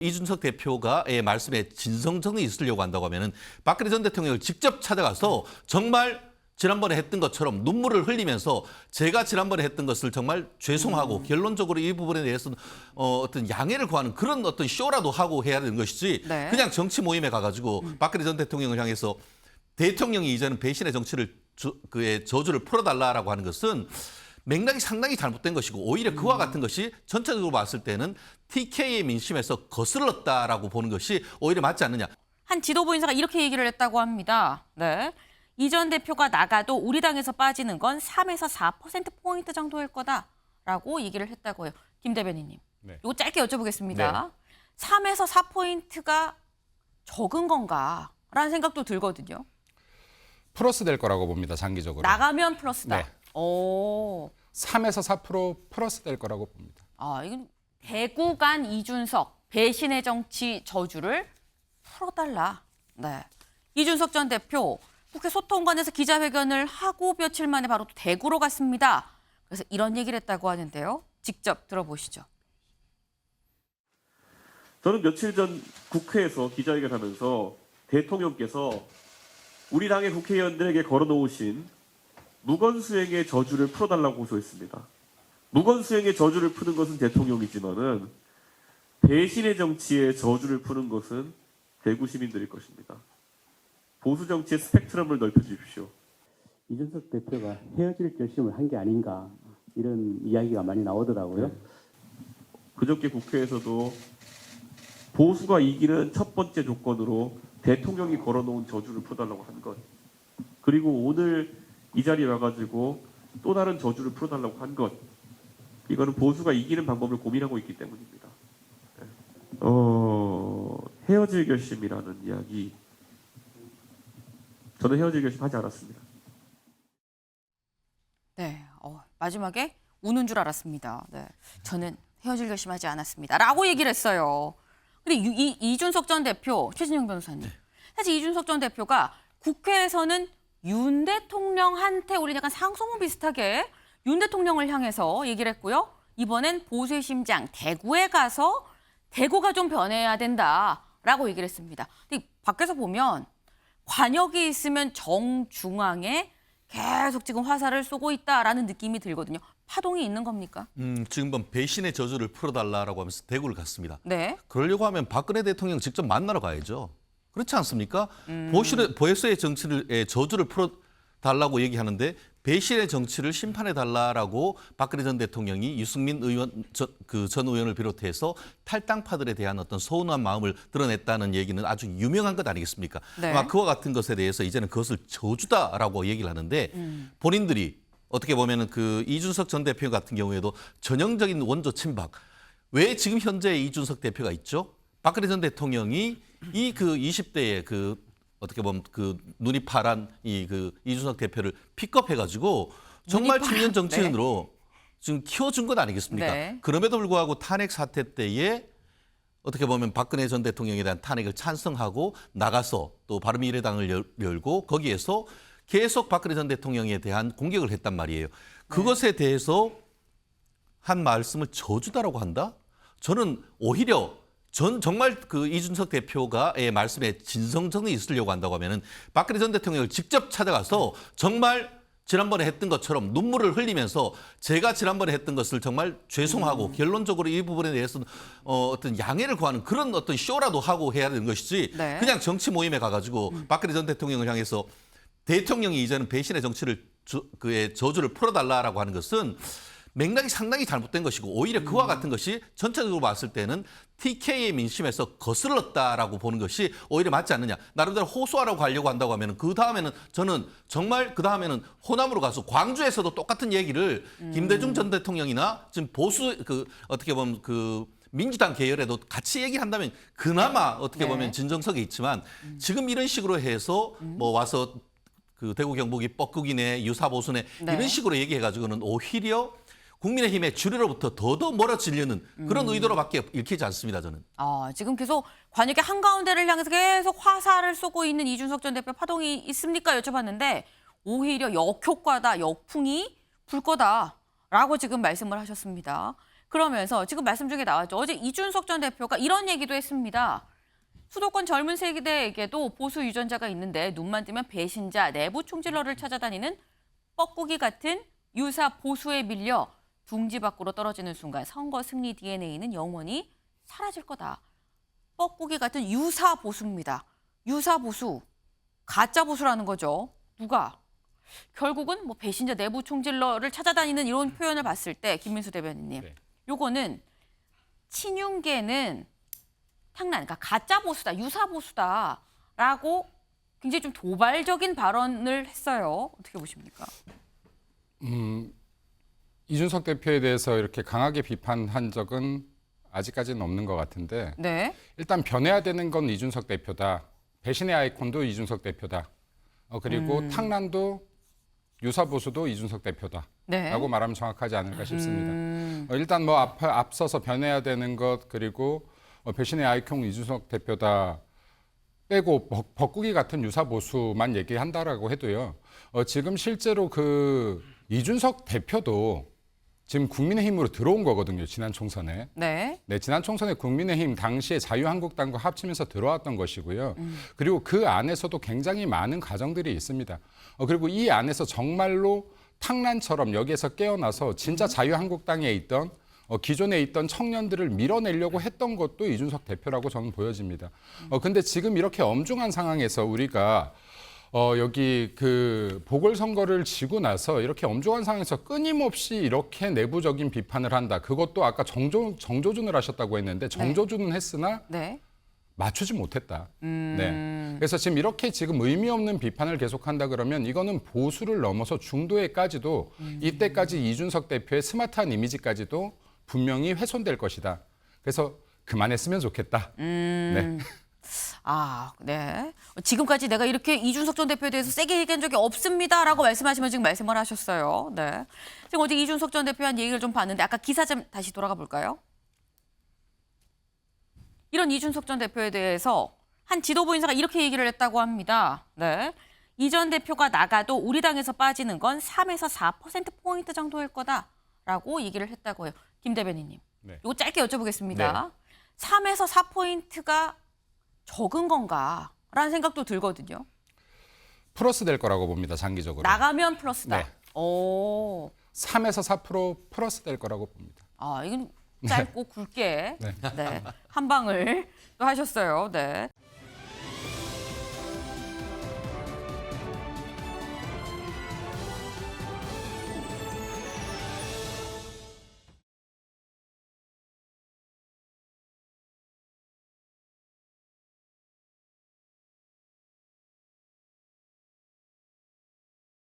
이준석 대표가의 말씀에 진정성이 있으려고 한다고 하면은 박근혜 전 대통령을 직접 찾아가서 정말 지난번에 했던 것처럼 눈물을 흘리면서 제가 지난번에 했던 것을 정말 죄송하고 결론적으로 이 부분에 대해서는 어떤 양해를 구하는 그런 어떤 쇼라도 하고 해야 되는 것이지 네. 그냥 정치 모임에 가가지고 박근혜 전 대통령을 향해서 대통령이 이제는 배신의 정치를 그의 저주를 풀어달라라고 하는 것은 맥락이 상당히 잘못된 것이고 오히려 그와 같은 것이 전체적으로 봤을 때는 TK의 민심에서 거슬렀다라고 보는 것이 오히려 맞지 않느냐. 한 지도부 인사가 이렇게 얘기를 했다고 합니다. 네. 이 전 대표가 나가도 우리 당에서 빠지는 건 3에서 4%포인트 정도일 거다라고 얘기를 했다고 해요. 김 대변인님. 네. 이거 짧게 여쭤보겠습니다. 네. 3에서 4포인트가 적은 건가라는 생각도 들거든요. 플러스 될 거라고 봅니다. 장기적으로. 나가면 플러스다. 네. 오. 3에서 4% 플러스 될 거라고 봅니다. 아, 이건 대구 간 이준석 배신의 정치 저주를 풀어달라. 네. 이준석 전 대표 국회 소통관에서 기자회견을 하고 며칠 만에 바로 또 대구로 갔습니다. 그래서 이런 얘기를 했다고 하는데요. 직접 들어보시죠. 저는 며칠 전 국회에서 기자회견하면서 대통령께서 우리 당의 국회의원들에게 걸어놓으신 무건수행의 저주를 풀어달라고 호소했습니다. 무건수행의 저주를 푸는 것은 대통령이지만은 배신의 정치의 저주를 푸는 것은 대구 시민들일 것입니다. 보수 정치의 스펙트럼을 넓혀주십시오. 이준석 대표가 헤어질 결심을 한 게 아닌가 이런 이야기가 많이 나오더라고요. 그저께 국회에서도 보수가 이기는 첫 번째 조건으로 대통령이 걸어놓은 저주를 풀어달라고 한 것, 그리고 오늘 이 자리에 와가지고 또 다른 저주를 풀어달라고 한 것, 이거는 보수가 이기는 방법을 고민하고 있기 때문입니다. 헤어질 결심이라는 이야기, 저는 헤어질 결심 하지 않았습니다. 네, 마지막에 우는 줄 알았습니다. 네, 저는 헤어질 결심하지 않았습니다. 라고 얘기를 했어요. 근데 이준석 전 대표, 최진영 변호사님. 사실 이준석 전 대표가 국회에서는 윤 대통령한테 우리 약간 상소문 비슷하게 윤 대통령을 향해서 얘기를 했고요. 이번엔 보수의 심장 대구에 가서 대구가 좀 변해야 된다라고 얘기를 했습니다. 근데 밖에서 보면 관역이 있으면 정중앙에 계속 지금 화살을 쏘고 있다라는 느낌이 들거든요. 파동이 있는 겁니까? 지금 배신의 저주를 풀어달라라고 하면서 대구를 갔습니다. 네. 그러려고 하면 박근혜 대통령 직접 만나러 가야죠. 그렇지 않습니까? 보수의 정치를 저주를 풀어달라고 얘기하는데 배신의 정치를 심판해달라라고 박근혜 전 대통령이 유승민 의원 전 의원을 비롯해서 탈당파들에 대한 어떤 서운한 마음을 드러냈다는 얘기는 아주 유명한 것 아니겠습니까? 네. 아마 그와 같은 것에 대해서 이제는 그것을 저주다라고 얘기를 하는데 본인들이 어떻게 보면은 그 이준석 전 대표 같은 경우에도 전형적인 원조 친박. 왜 지금 현재 이준석 대표가 있죠? 박근혜 전 대통령이 이 그 20대의 그 어떻게 보면 그 눈이 파란 이준석 대표를 픽업해가지고 정말 청년 정치인으로 지금 키워준 것 아니겠습니까? 네. 그럼에도 불구하고 탄핵 사태 때에 어떻게 보면 박근혜 전 대통령에 대한 탄핵을 찬성하고 나가서 또 바른미래당을 열고 거기에서 계속 박근혜 전 대통령에 대한 공격을 했단 말이에요. 그것에 대해서 한 말씀을 저주다라고 한다? 저는 오히려 정말 그 이준석 대표가의 말씀에 진정성이 있으려고 한다고 하면은 박근혜 전 대통령을 직접 찾아가서 정말 지난번에 했던 것처럼 눈물을 흘리면서 제가 지난번에 했던 것을 정말 죄송하고 결론적으로 이 부분에 대해서는 어떤 양해를 구하는 그런 어떤 쇼라도 하고 해야 되는 것이지 네. 그냥 정치 모임에 가가지고 박근혜 전 대통령을 향해서 대통령이 이제는 배신의 정치를 그의 저주를 풀어달라라고 하는 것은 맥락이 상당히 잘못된 것이고 오히려 그와 같은 것이 전체적으로 봤을 때는 TK의 민심에서 거슬렀다라고 보는 것이 오히려 맞지 않느냐. 나름대로 호소하라고 가려고 한다고 하면 그 다음에는 저는 정말 그 다음에는 호남으로 가서 광주에서도 똑같은 얘기를 김대중 전 대통령이나 지금 보수 어떻게 보면 민주당 계열에도 같이 얘기한다면 그나마 어떻게 보면 네. 진정성이 있지만 지금 이런 식으로 해서 뭐 와서 그 대구 경북이 뻐꾸기네 유사보수네 네. 이런 식으로 얘기해가지고는 오히려 국민의힘의 주류로부터 더더 멀어지려는 그런 의도로밖에 읽히지 않습니다, 저는. 지금 계속 관역의 한가운데를 향해서 계속 화살을 쏘고 있는 이준석 전 대표 파동이 있습니까? 여쭤봤는데 오히려 역효과다, 역풍이 불 거다라고 지금 말씀을 하셨습니다. 그러면서 지금 말씀 중에 나왔죠. 어제 이준석 전 대표가 이런 얘기도 했습니다. 수도권 젊은 세대에게도 보수 유전자가 있는데 눈만 뜨면 배신자, 내부 총질러를 찾아다니는 뻐꾸기 같은 유사 보수에 밀려 둥지 밖으로 떨어지는 순간 선거 승리 DNA는 영원히 사라질 거다. 뻐꾸기 같은 유사 보수입니다. 유사 보수, 가짜 보수라는 거죠. 누가? 결국은 뭐 배신자, 내부 총질러를 찾아다니는 이런 표현을 봤을 때 김민수 대변인님, 네. 요거는 친윤계는 탕난, 그러니까 가짜 보수다, 유사 보수다라고 굉장히 좀 도발적인 발언을 했어요. 어떻게 보십니까? 이준석 대표에 대해서 이렇게 강하게 비판한 적은 아직까지는 없는 것 같은데 네. 일단 변해야 되는 건 이준석 대표다. 배신의 아이콘도 이준석 대표다. 그리고 탕난도 유사보수도 이준석 대표다. 네. 라고 말하면 정확하지 않을까 싶습니다. 일단 뭐 앞서서 변해야 되는 것 그리고 배신의 아이콘 이준석 대표다 빼고 벅꾸기 같은 유사보수만 얘기한다라고 해도요. 지금 실제로 그 이준석 대표도 지금 국민의힘으로 들어온 거거든요. 지난 총선에. 네. 네, 지난 총선에 국민의힘 당시에 자유한국당과 합치면서 들어왔던 것이고요. 그리고 그 안에서도 굉장히 많은 과정들이 있습니다. 그리고 이 안에서 정말로 탕란처럼 여기에서 깨어나서 진짜 자유한국당에 있던 기존에 있던 청년들을 밀어내려고 했던 것도 이준석 대표라고 저는 보여집니다. 근데 지금 이렇게 엄중한 상황에서 우리가 여기 그 보궐선거를 지고 나서 이렇게 엄중한 상황에서 끊임없이 이렇게 내부적인 비판을 한다. 그것도 아까 정조준을 하셨다고 했는데 정조준은 했으나 네. 맞추지 못했다. 네. 그래서 지금 이렇게 지금 의미 없는 비판을 계속한다 그러면 이거는 보수를 넘어서 중도에까지도 이때까지 이준석 대표의 스마트한 이미지까지도 분명히 훼손될 것이다. 그래서 그만했으면 좋겠다. 네. 아, 네. 지금까지 내가 이렇게 이준석 전 대표에 대해서 세게 얘기한 적이 없습니다라고 말씀하시면 지금 말씀을 하셨어요. 네. 지금 어제 이준석 전 대표한 얘기를 좀 봤는데 아까 기사 좀 다시 돌아가 볼까요? 이런 이준석 전 대표에 대해서 한 지도부 인사가 이렇게 얘기를 했다고 합니다. 네. 이 전 대표가 나가도 우리 당에서 빠지는 건 3에서 4%포인트 정도일 거다라고 얘기를 했다고 해요. 김 대변인님. 네. 이거 짧게 여쭤보겠습니다. 3에서 4포인트가 적은 건가라는 생각도 들거든요. 플러스 될 거라고 봅니다. 장기적으로. 나가면 플러스다. 네. 오. 3에서 4% 플러스 될 거라고 봅니다. 아, 이건 짧고 굵게 네. 네. 한 방을 또 하셨어요. 네.